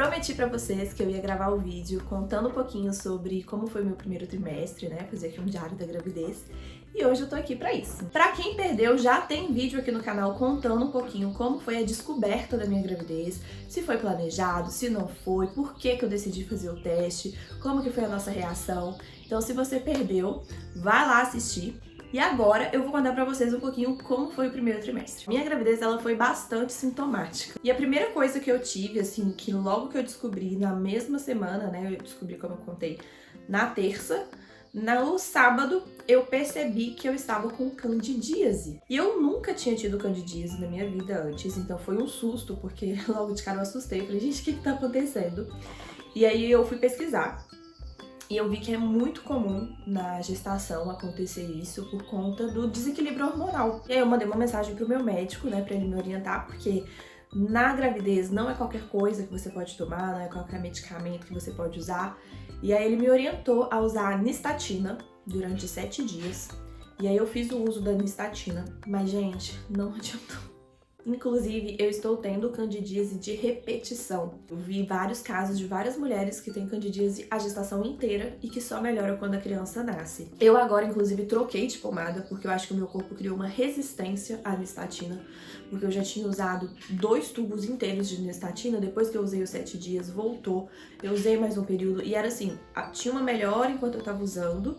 prometi pra vocês que eu ia gravar o vídeo contando um pouquinho sobre como foi meu primeiro trimestre, né? Fazer aqui um diário da gravidez. E hoje eu tô aqui pra isso. Pra quem perdeu, já tem vídeo aqui no canal contando um pouquinho como foi a descoberta da minha gravidez, se foi planejado, se não foi, por que que eu decidi fazer o teste, como que foi a nossa reação. Então, se você perdeu, vai lá assistir. E agora eu vou contar pra vocês um pouquinho como foi o primeiro trimestre. Minha gravidez, ela foi bastante sintomática. E a primeira coisa que eu tive, assim, que logo que eu descobri na mesma semana, né, eu descobri, como eu contei, na terça, no sábado eu percebi que eu estava com candidíase. E eu nunca tinha tido candidíase na minha vida antes, então foi um susto, porque logo de cara eu assustei. Falei, gente, o que tá acontecendo? E aí eu fui pesquisar. E eu vi que é muito comum na gestação acontecer isso por conta do desequilíbrio hormonal. E aí eu mandei uma mensagem pro meu médico, né, pra ele me orientar, porque na gravidez não é qualquer coisa que você pode tomar, não é qualquer medicamento que você pode usar. E aí ele me orientou a usar a nistatina durante 7 dias. E aí eu fiz o uso da nistatina, mas gente, não adiantou. Inclusive, eu estou tendo candidíase de repetição. Eu vi vários casos de várias mulheres que têm candidíase a gestação inteira e que só melhora quando a criança nasce. Eu agora, inclusive, troquei de pomada porque eu acho que o meu corpo criou uma resistência à nistatina, porque eu já tinha usado 2 tubos inteiros de nistatina, depois que eu usei os 7 dias, voltou. Eu usei mais um período e era assim, tinha uma melhora enquanto eu tava usando,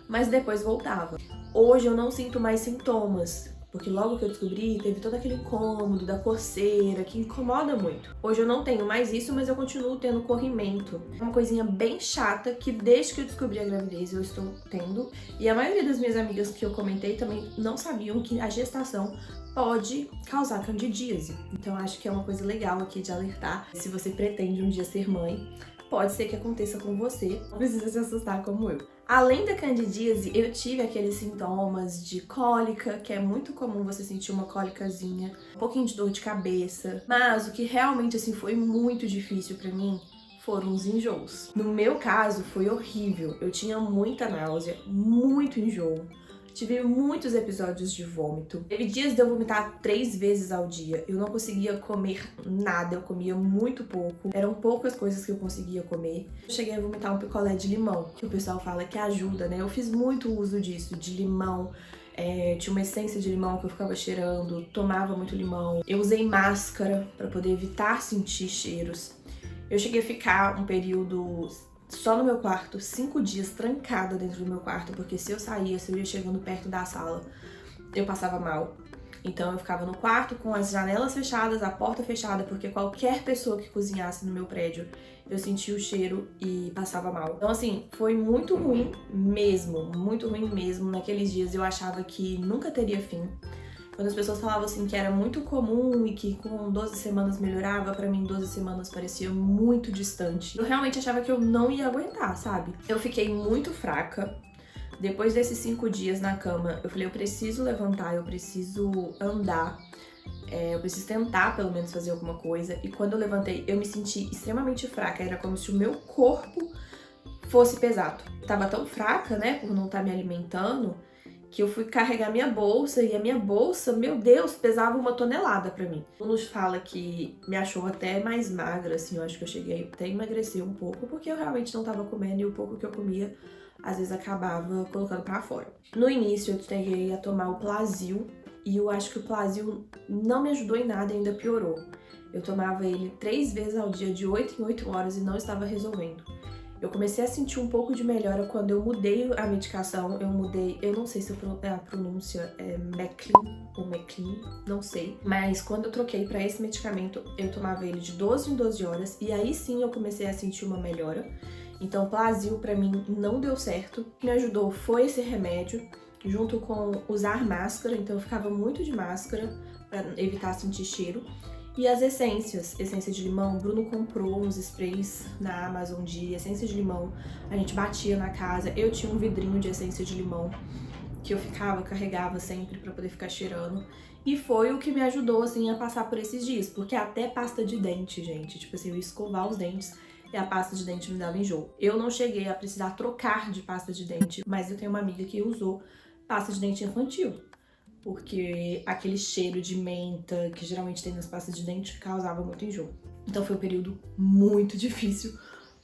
mas depois voltava. Hoje eu não sinto mais sintomas, porque logo que eu descobri, teve todo aquele incômodo da coceira, que incomoda muito. Hoje eu não tenho mais isso, mas eu continuo tendo corrimento. É uma coisinha bem chata que desde que eu descobri a gravidez eu estou tendo. E a maioria das minhas amigas que eu comentei também não sabiam que a gestação pode causar candidíase. Então acho que é uma coisa legal aqui de alertar. Se você pretende um dia ser mãe, pode ser que aconteça com você, não precisa se assustar como eu. Além da candidíase, eu tive aqueles sintomas de cólica, que é muito comum você sentir uma cólicazinha, um pouquinho de dor de cabeça, mas o que realmente assim foi muito difícil pra mim foram os enjoos. No meu caso, foi horrível. Eu tinha muita náusea, muito enjoo. Tive muitos episódios de vômito. Teve dias de eu vomitar 3 vezes ao dia. Eu não conseguia comer nada, eu comia muito pouco. Eram poucas coisas que eu conseguia comer. Eu cheguei a vomitar um picolé de limão, que o pessoal fala que ajuda, né? Eu fiz muito uso disso, de limão. Tinha uma essência de limão que eu ficava cheirando, tomava muito limão. Eu usei máscara para poder evitar sentir cheiros. Eu cheguei a ficar um período só no meu quarto, 5 dias trancada dentro do meu quarto, porque se eu saía, se eu ia chegando perto da sala, eu passava mal. Então eu ficava no quarto com as janelas fechadas, a porta fechada, porque qualquer pessoa que cozinhasse no meu prédio, eu sentia o cheiro e passava mal. Então assim, foi muito ruim mesmo. Naqueles dias eu achava que nunca teria fim. Quando as pessoas falavam assim que era muito comum e que com 12 semanas melhorava, pra mim 12 semanas parecia muito distante. Eu realmente achava que eu não ia aguentar, sabe? Eu fiquei muito fraca. Depois desses 5 dias na cama, eu falei, eu preciso levantar, eu preciso andar. Eu preciso tentar, pelo menos, fazer alguma coisa. E quando eu levantei, eu me senti extremamente fraca. Era como se o meu corpo fosse pesado. Eu tava tão fraca, né, por não estar me alimentando, que eu fui carregar minha bolsa, e a minha bolsa, meu Deus, pesava 1 tonelada pra mim. Nos fala que me achou até mais magra, assim, eu acho que eu cheguei até a emagrecer um pouco, porque eu realmente não tava comendo, e o pouco que eu comia, às vezes acabava colocando pra fora. No início, eu cheguei a tomar o Plasil, e eu acho que o Plasil não me ajudou em nada, ainda piorou. Eu tomava ele 3 vezes ao dia, de 8 em 8 horas, e não estava resolvendo. Eu comecei a sentir um pouco de melhora quando eu mudei a medicação. Eu não sei se a pronúncia é Meclin ou Meclin, não sei. Mas quando eu troquei para esse medicamento, eu tomava ele de 12 em 12 horas e aí sim eu comecei a sentir uma melhora. Então, Plasil pra mim não deu certo. O que me ajudou foi esse remédio, junto com usar máscara. Então eu ficava muito de máscara para evitar sentir cheiro. E as essências, essência de limão, o Bruno comprou uns sprays na Amazon de essência de limão, a gente batia na casa, eu tinha um vidrinho de essência de limão que eu carregava sempre pra poder ficar cheirando, e foi o que me ajudou, assim, a passar por esses dias, porque até pasta de dente, gente, tipo assim, eu ia escovar os dentes e a pasta de dente me dava enjoo. Eu não cheguei a precisar trocar de pasta de dente, mas eu tenho uma amiga que usou pasta de dente infantil, porque aquele cheiro de menta que geralmente tem nas pastas de dente causava muito enjoo. Então foi um período muito difícil.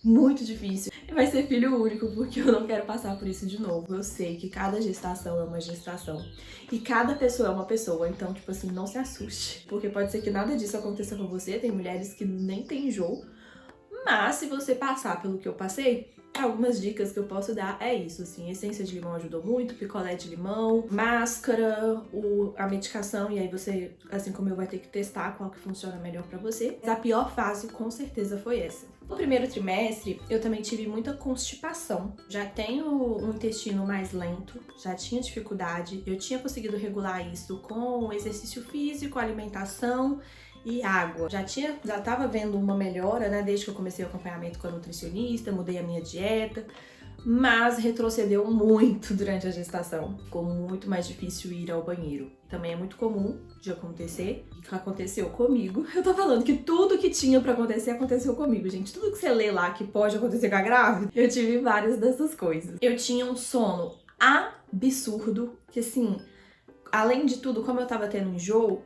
Muito difícil. E vai ser filho único, porque eu não quero passar por isso de novo. Eu sei que cada gestação é uma gestação. E cada pessoa é uma pessoa. Então, tipo assim, não se assuste. Porque pode ser que nada disso aconteça com você. Tem mulheres que nem têm enjoo. Mas se você passar pelo que eu passei, algumas dicas que eu posso dar é isso, assim, essência de limão ajudou muito, picolé de limão, máscara, a medicação, e aí você, assim como eu, vai ter que testar qual que funciona melhor pra você. Mas a pior fase, com certeza, foi essa. No primeiro trimestre, eu também tive muita constipação. Já tenho um intestino mais lento, já tinha dificuldade, eu tinha conseguido regular isso com exercício físico, alimentação e água. Já tava vendo uma melhora, né, desde que eu comecei o acompanhamento com a nutricionista, mudei a minha dieta, mas retrocedeu muito durante a gestação. Ficou muito mais difícil ir ao banheiro. Também é muito comum de acontecer, e que aconteceu comigo. Eu tô falando que tudo que tinha pra acontecer, aconteceu comigo, gente. Tudo que você lê lá que pode acontecer com a grávida, eu tive várias dessas coisas. Eu tinha um sono absurdo, que assim, além de tudo, como eu tava tendo enjoo,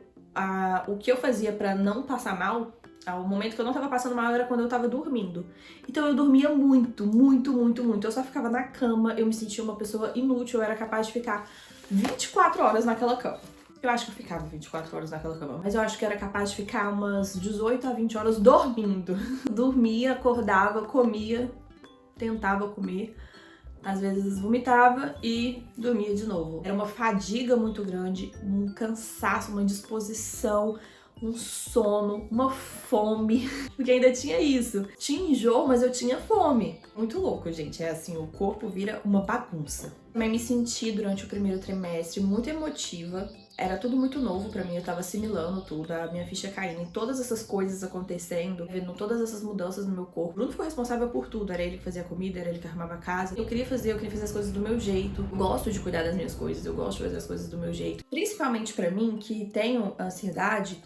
o que eu fazia pra não passar mal, o momento que eu não tava passando mal era quando eu tava dormindo. Então eu dormia muito, muito, muito, muito. Eu só ficava na cama, eu me sentia uma pessoa inútil, eu era capaz de ficar 24 horas naquela cama. Eu acho que eu ficava 24 horas naquela cama, mas eu acho que eu era capaz de ficar umas 18 a 20 horas dormindo. Dormia, acordava, comia, tentava comer. Às vezes vomitava e dormia de novo. Era uma fadiga muito grande, um cansaço, uma indisposição, um sono, uma fome. Porque ainda tinha isso. Tinha enjoo, mas eu tinha fome. Muito louco, gente. É assim, o corpo vira uma bagunça. Também me senti durante o primeiro trimestre muito emotiva. Era tudo muito novo pra mim, eu tava assimilando tudo, a minha ficha caindo, e todas essas coisas acontecendo, vendo todas essas mudanças no meu corpo. O Bruno ficou responsável por tudo, era ele que fazia a comida, era ele que arrumava a casa. Eu queria fazer as coisas do meu jeito. Eu gosto de cuidar das minhas coisas, eu gosto de fazer as coisas do meu jeito. Principalmente pra mim, que tenho ansiedade,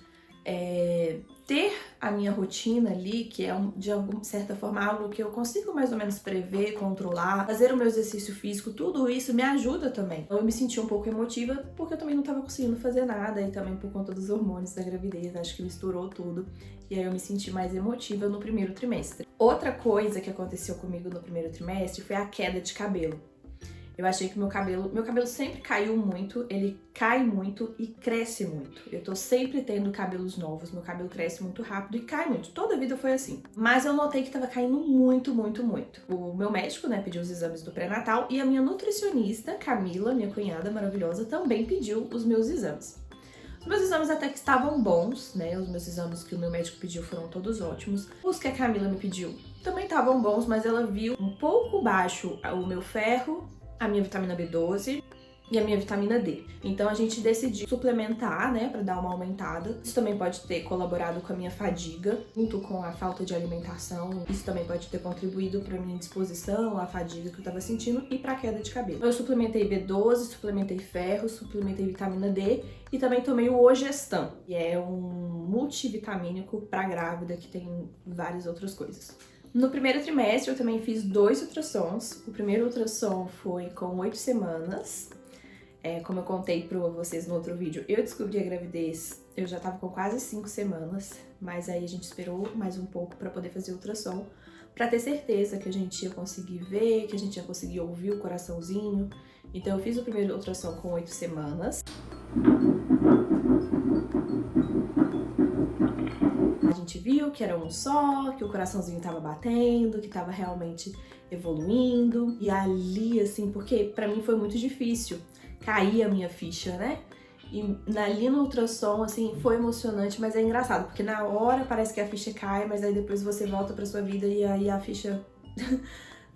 ter a minha rotina ali, que é de alguma certa forma algo que eu consigo mais ou menos prever, controlar, fazer o meu exercício físico, tudo isso me ajuda também. Eu me senti um pouco emotiva porque eu também não tava conseguindo fazer nada, e também por conta dos hormônios da gravidez, acho que misturou tudo. E aí eu me senti mais emotiva no primeiro trimestre. Outra coisa que aconteceu comigo no primeiro trimestre foi a queda de cabelo. Eu achei que meu cabelo sempre caiu muito, ele cai muito e cresce muito. Eu tô sempre tendo cabelos novos, meu cabelo cresce muito rápido e cai muito. Toda a vida foi assim. Mas eu notei que tava caindo muito, muito, muito. O meu médico, né, pediu os exames do pré-natal, e a minha nutricionista, Camila, minha cunhada maravilhosa, também pediu os meus exames. Os meus exames até que estavam bons, né? Os meus exames que o meu médico pediu foram todos ótimos. Os que a Camila me pediu também estavam bons, mas ela viu um pouco baixo o meu ferro, a minha vitamina B12 e a minha vitamina D. Então a gente decidiu suplementar, né, pra dar uma aumentada. Isso também pode ter colaborado com a minha fadiga, junto com a falta de alimentação. Isso também pode ter contribuído pra minha indisposição, a fadiga que eu tava sentindo e pra queda de cabelo. Eu suplementei B12, suplementei ferro, suplementei vitamina D e também tomei o Ogestan, que é um multivitamínico pra grávida que tem várias outras coisas. No primeiro trimestre eu também fiz 2 ultrassons. O primeiro ultrassom foi com 8 semanas. Como eu contei pra vocês no outro vídeo, eu descobri a gravidez, eu já tava com quase 5 semanas, mas aí a gente esperou mais um pouco pra poder fazer o ultrassom, pra ter certeza que a gente ia conseguir ver, que a gente ia conseguir ouvir o coraçãozinho. Então eu fiz o primeiro ultrassom com 8 semanas. A gente viu que era um só, que o coraçãozinho tava batendo, que tava realmente evoluindo. E ali, assim, porque pra mim foi muito difícil cair a minha ficha, né? E ali no ultrassom, assim, foi emocionante, mas é engraçado, porque na hora parece que a ficha cai, mas aí depois você volta pra sua vida e aí a ficha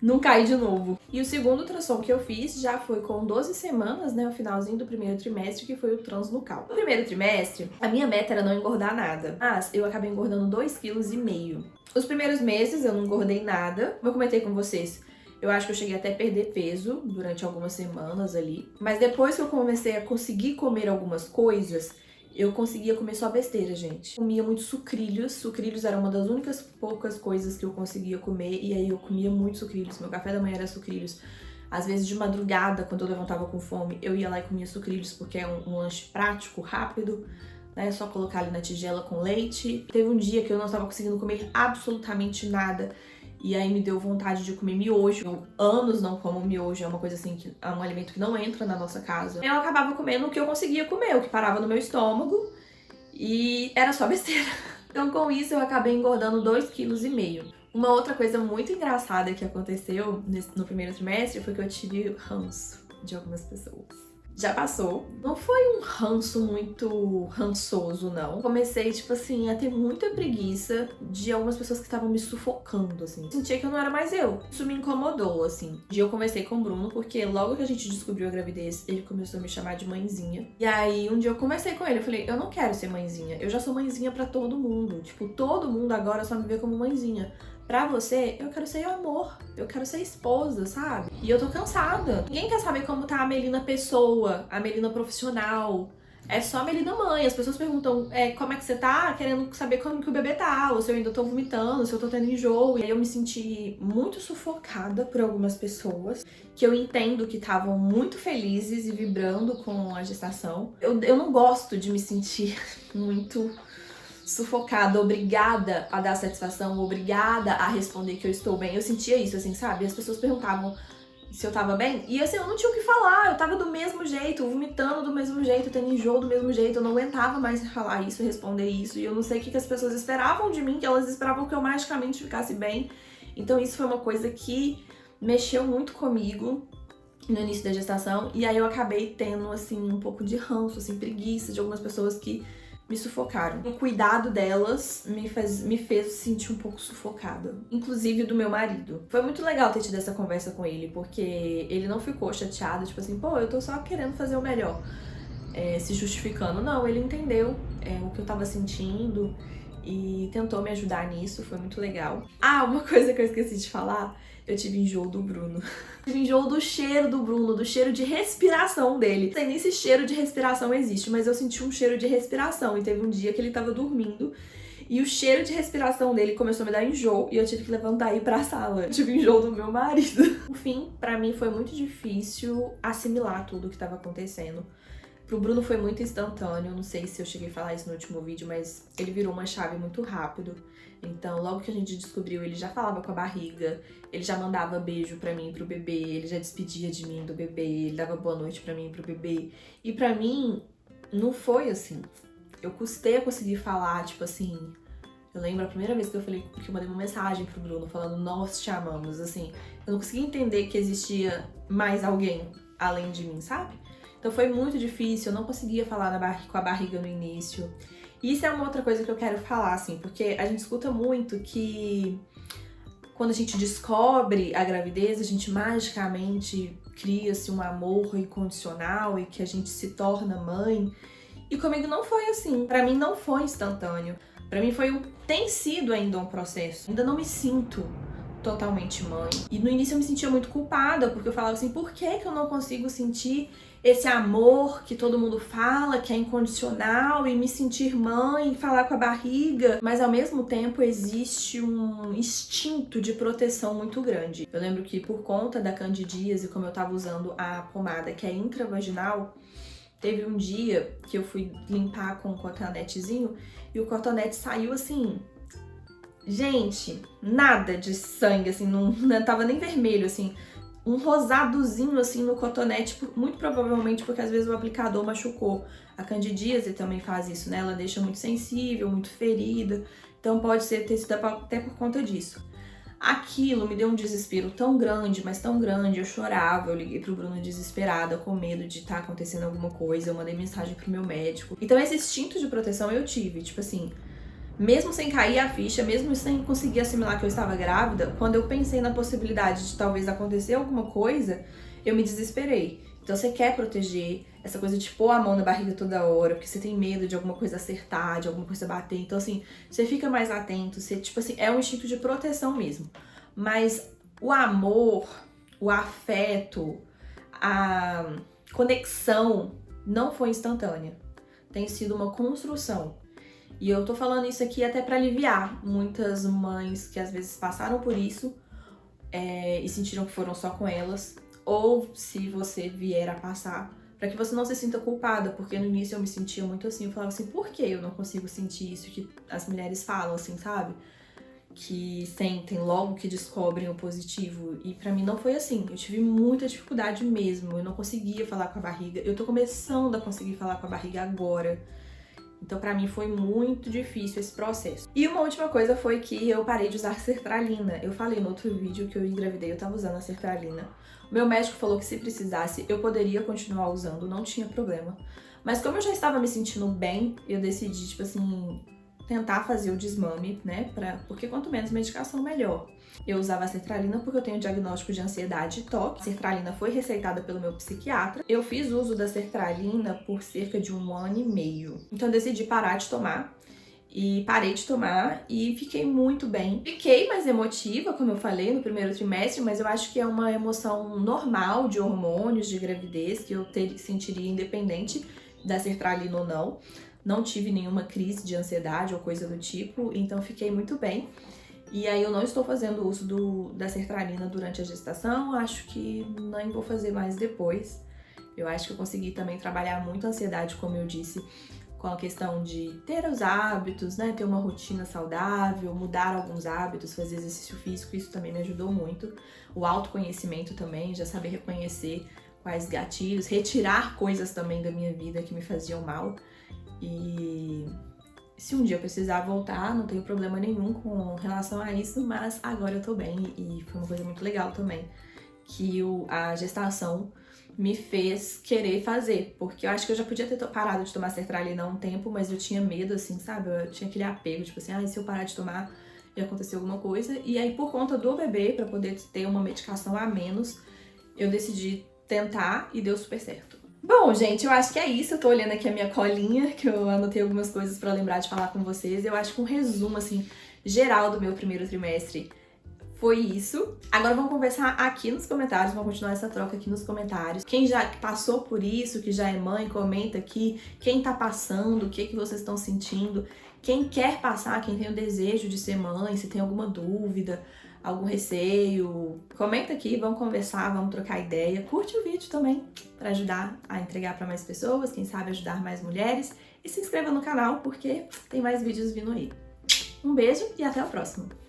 não cai de novo. E o segundo ultrassom que eu fiz já foi com 12 semanas, né, o finalzinho do primeiro trimestre, que foi o transnucal. No primeiro trimestre, a minha meta era não engordar nada, mas eu acabei engordando 2,5 kg. Os primeiros meses eu não engordei nada, como eu comentei com vocês, eu acho que eu cheguei até a perder peso durante algumas semanas ali, mas depois que eu comecei a conseguir comer algumas coisas, eu conseguia comer só besteira, gente. Comia muito sucrilhos. Sucrilhos era uma das únicas poucas coisas que eu conseguia comer. E aí eu comia muito sucrilhos. Meu café da manhã era sucrilhos. Às vezes de madrugada, quando eu levantava com fome, eu ia lá e comia sucrilhos, porque é um lanche prático, rápido. né? Só colocar ali na tigela com leite. Teve um dia que eu não estava conseguindo comer absolutamente nada. E aí me deu vontade de comer miojo. Eu anos não como miojo, é uma coisa assim, que é um alimento que não entra na nossa casa. Eu acabava comendo o que eu conseguia comer, o que parava no meu estômago. E era só besteira. Então com isso eu acabei engordando 2,5 kg. Uma outra coisa muito engraçada que aconteceu no primeiro trimestre foi que eu tive ranço de algumas pessoas. Já passou. Não foi um ranço muito rançoso, não. Comecei, tipo assim, a ter muita preguiça de algumas pessoas que estavam me sufocando, assim. Sentia que eu não era mais eu. Isso me incomodou, assim. E eu conversei com o Bruno, porque logo que a gente descobriu a gravidez, ele começou a me chamar de mãezinha. E aí, um dia eu conversei com ele, eu falei, eu não quero ser mãezinha. Eu já sou mãezinha pra todo mundo. Tipo, todo mundo agora só me vê como mãezinha. Pra você, eu quero ser amor, eu quero ser esposa, sabe? E eu tô cansada. Ninguém quer saber como tá a Melina pessoa, a Melina profissional. É só a Melina mãe. As pessoas perguntam como é que você tá, querendo saber como que o bebê tá, ou se eu ainda tô vomitando, se eu tô tendo enjoo. E aí eu me senti muito sufocada por algumas pessoas, que eu entendo que estavam muito felizes e vibrando com a gestação. Eu não gosto de me sentir muito sufocada, obrigada a dar satisfação, obrigada a responder que eu estou bem. Eu sentia isso, assim, sabe? As pessoas perguntavam se eu tava bem, e assim, eu não tinha o que falar, eu tava do mesmo jeito, vomitando do mesmo jeito, tendo enjoo do mesmo jeito, eu não aguentava mais falar isso, responder isso, e eu não sei o que as pessoas esperavam de mim, que elas esperavam que eu magicamente ficasse bem. Então isso foi uma coisa que mexeu muito comigo no início da gestação, e aí eu acabei tendo, assim, um pouco de ranço, assim, preguiça de algumas pessoas que me sufocaram. O cuidado delas me fez sentir um pouco sufocada. Inclusive do meu marido. Foi muito legal ter tido essa conversa com ele, porque ele não ficou chateado, tipo assim, pô, eu tô só querendo fazer o melhor. Se justificando. Não, ele entendeu o que eu tava sentindo e tentou me ajudar nisso, foi muito legal. Ah, uma coisa que eu esqueci de falar, eu tive enjoo do Bruno. Tive enjoo do cheiro do Bruno, do cheiro de respiração dele. Não sei nem se cheiro de respiração existe, mas eu senti um cheiro de respiração. E teve um dia que ele tava dormindo e o cheiro de respiração dele começou a me dar enjoo e eu tive que levantar e ir pra sala. Eu tive enjoo do meu marido. No fim, pra mim foi muito difícil assimilar tudo o que tava acontecendo. Pro Bruno foi muito instantâneo, não sei se eu cheguei a falar isso no último vídeo, mas ele virou uma chave muito rápido. Então, logo que a gente descobriu, ele já falava com a barriga, ele já mandava beijo pra mim e pro bebê, ele já despedia de mim do bebê, ele dava boa noite pra mim e pro bebê. E pra mim, não foi assim. Eu custei a conseguir falar, tipo assim... Eu lembro a primeira vez que eu falei, que eu mandei uma mensagem pro Bruno falando, nós te amamos, assim. Eu não conseguia entender que existia mais alguém além de mim, sabe? Então foi muito difícil, eu não conseguia falar com a barriga no início. E isso é uma outra coisa que eu quero falar, assim, porque a gente escuta muito que quando a gente descobre a gravidez, a gente magicamente cria-se um amor incondicional e que a gente se torna mãe. E comigo não foi assim, pra mim não foi instantâneo. Pra mim tem sido ainda um processo. Ainda não me sinto totalmente mãe. E no início eu me sentia muito culpada, porque eu falava assim, por que eu não consigo sentir esse amor que todo mundo fala, que é incondicional, e me sentir mãe, falar com a barriga? Mas ao mesmo tempo existe um instinto de proteção muito grande. Eu lembro que por conta da candidíase, como eu tava usando a pomada que é intravaginal, teve um dia que eu fui limpar com um cotonetezinho e o cotonete saiu assim... Gente, nada de sangue, assim, não tava nem vermelho, assim. Um rosadozinho, assim, no cotonete, muito provavelmente porque às vezes o aplicador machucou. A candidíase também faz isso, né? Ela deixa muito sensível, muito ferida. Então pode ter sido até por conta disso. Aquilo me deu um desespero tão grande, mas tão grande, eu chorava, eu liguei pro Bruno desesperada, com medo de estar acontecendo alguma coisa, eu mandei mensagem pro meu médico. Então esse instinto de proteção eu tive, tipo assim... Mesmo sem cair a ficha, mesmo sem conseguir assimilar que eu estava grávida, quando eu pensei na possibilidade de talvez acontecer alguma coisa, eu me desesperei. Então você quer proteger, essa coisa de pôr a mão na barriga toda hora, porque você tem medo de alguma coisa acertar, de alguma coisa bater. Então assim, você fica mais atento, você, tipo assim, é um instinto de proteção mesmo. Mas o amor, o afeto, a conexão não foi instantânea. Tem sido uma construção. E eu tô falando isso aqui até pra aliviar muitas mães que às vezes passaram por isso e sentiram que foram só com elas. Ou se você vier a passar, Pra que você não se sinta culpada, porque no início eu me sentia muito assim, eu falava assim, por que eu não consigo sentir isso que as mulheres falam, assim, sabe? Que sentem logo que descobrem o positivo. E pra mim não foi assim. Eu tive muita dificuldade mesmo. Eu não conseguia falar com a barriga. Eu tô começando a conseguir falar com a barriga agora. Então pra mim foi muito difícil esse processo. E uma última coisa foi que eu parei de usar sertralina. Eu falei no outro vídeo que eu engravidei, eu tava usando a sertralina. O meu médico falou que se precisasse eu poderia continuar usando, não tinha problema. Mas como eu já estava me sentindo bem, eu decidi, tipo assim, tentar fazer o desmame, né? Porque quanto menos medicação, melhor. Eu usava a sertralina porque eu tenho diagnóstico de ansiedade e toque. A sertralina foi receitada pelo meu psiquiatra. Eu fiz uso da sertralina por cerca de 1 ano e meio. Então eu decidi parar de tomar. E parei de tomar e fiquei muito bem. Fiquei mais emotiva, como eu falei, no primeiro trimestre, mas eu acho que é uma emoção normal de hormônios, de gravidez, que eu sentiria independente da sertralina ou não. Não tive nenhuma crise de ansiedade ou coisa do tipo, então fiquei muito bem. E aí eu não estou fazendo uso da sertralina durante a gestação, acho que nem vou fazer mais depois. Eu acho que eu consegui também trabalhar muito a ansiedade, como eu disse, com a questão de ter os hábitos, né? Ter uma rotina saudável, mudar alguns hábitos, fazer exercício físico, isso também me ajudou muito. O autoconhecimento também, já saber reconhecer quais gatilhos, retirar coisas também da minha vida que me faziam mal. E se um dia eu precisar voltar, não tenho problema nenhum com relação a isso, mas agora eu tô bem e foi uma coisa muito legal também que a gestação me fez querer fazer, porque eu acho que eu já podia ter parado de tomar sertralina há um tempo, mas eu tinha medo, assim, sabe? Eu tinha aquele apego, tipo assim, se eu parar de tomar, ia acontecer alguma coisa. E aí, por conta do bebê, pra poder ter uma medicação a menos, eu decidi tentar e deu super certo. Bom, gente, eu acho que é isso. Eu tô olhando aqui a minha colinha, que eu anotei algumas coisas pra lembrar de falar com vocês. Eu acho que um resumo, assim, geral do meu primeiro trimestre foi isso. Agora vamos conversar aqui nos comentários, vamos continuar essa troca aqui nos comentários. Quem já passou por isso, que já é mãe, comenta aqui. Quem tá passando, o que vocês estão sentindo. Quem quer passar, quem tem o desejo de ser mãe, se tem alguma dúvida, algum receio, comenta aqui, vamos conversar, vamos trocar ideia. Curte o vídeo também, para ajudar a entregar para mais pessoas, quem sabe ajudar mais mulheres. E se inscreva no canal, porque tem mais vídeos vindo aí. Um beijo e até o próximo!